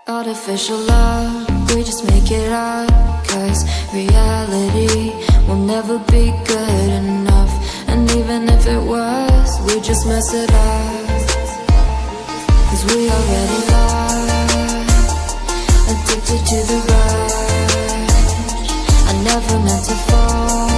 Artificial love, we just make it up. Cause reality will never be good enough. And even if it was, we just mess it up. Cause we already lost, addicted to the rush. I never meant to fall.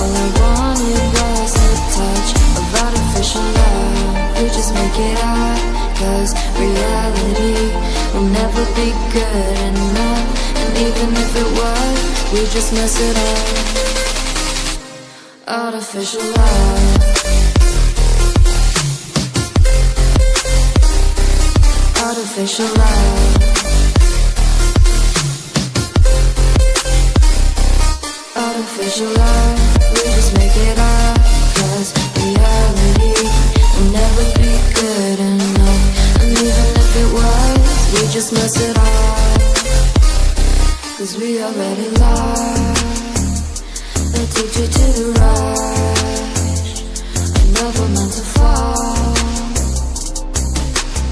All I wanted was a touch of artificial love. We just make it up. Cause reality will never be good enough. And even if it was, we just mess it up. Artificial love. Artificial love. Artificial love. We just make it up. Cause reality will never be good enough. And even if it was, we just mess it up. Cause we already lost, addicted to the rush. I never meant to fall.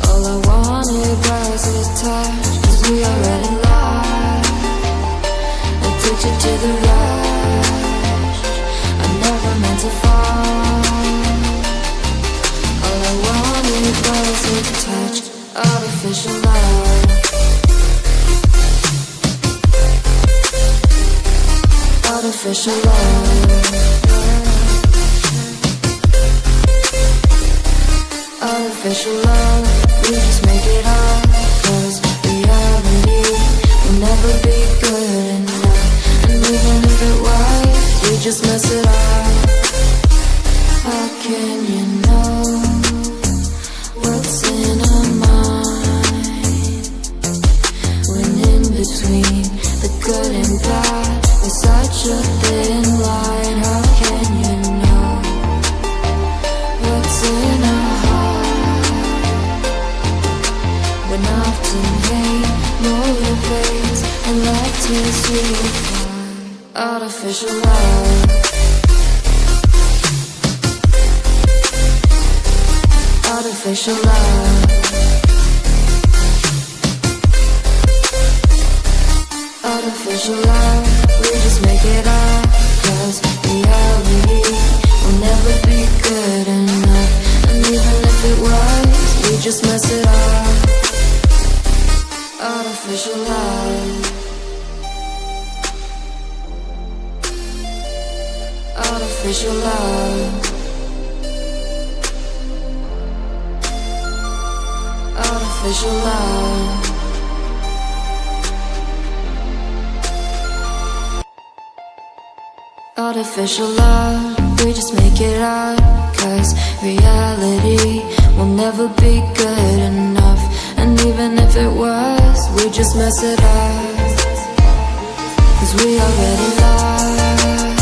All I wanted was a touch. Cause we already lost, addicted to the rush. I never meant to fall. All I wanted was a touch. Artificial love. Artificial love. Artificial love. We just make it up. Cause reality will never be good enough. And even if it was, we just mess it up. How can you know what's in our mind? When in between the good and bad, there's such a thin line. How can you know what's in our heart? When often hate motivates and love tears you apart. Artificial love. Artificial love. Artificial love. We just make it up. Cause reality will never be good enough. And even if it was, we just mess it up. Artificial love. Artificial love. Artificial love. Artificial love, we just make it up. Cause reality will never be good enough. And even if it was, we just mess it up. Cause we already lost,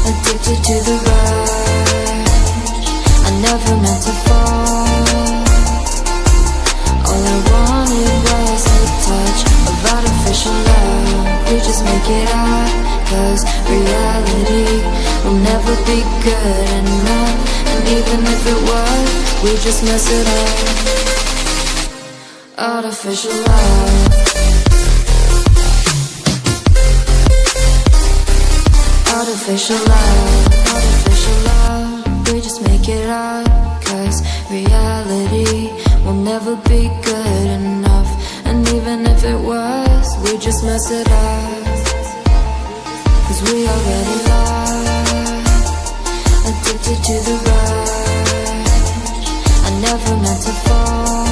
addicted to the rush. I never meant to fall. All I wanted was a touch of artificial love. We just make it up. Cause reality will never be good enough. And even if it was, we just mess it up. Artificial love. Artificial love. Artificial love. We just make it up. Cause reality will never be good enough. And even if it was, we just mess it up. Cause we already lost, addicted to the rush. I never meant to fall.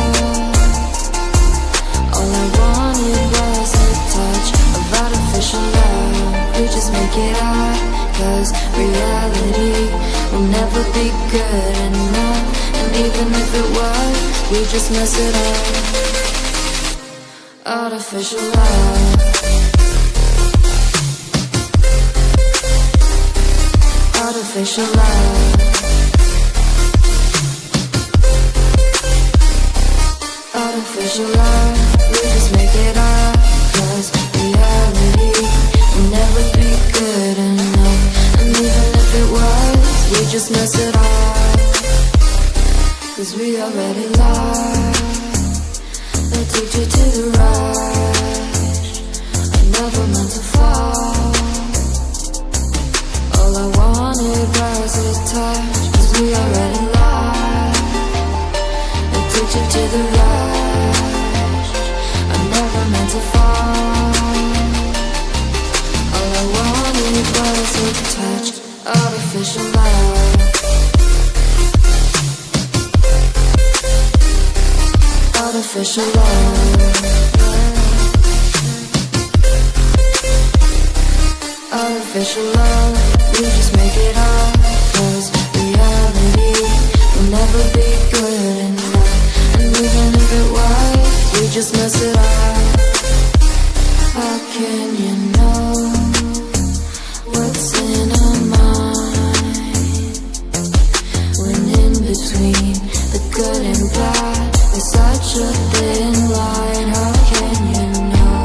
All I wanted was a touch of artificial love. We just make it up. Cause reality will never be good enough. And even if it was, we just mess it up. Artificial love. Artificial love. Artificial love. We just make it up. Cause reality will never be good enough. And even if it was, we just mess it up. Cause we already lost, take you to the right. I never meant to fall. All I wanted was a touch, 'cause we already lost. I took you to the right. I never meant to fall. All I wanted was a touch, artificial love. Artificial love. Artificial love. We just make it up, 'cause reality will never be good enough. And even if it was, we just mess it up. How can you know what's in our mind, when in between the good and bad there's such a thin line? How can you know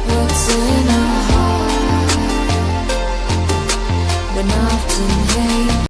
what's in our heart, when often hate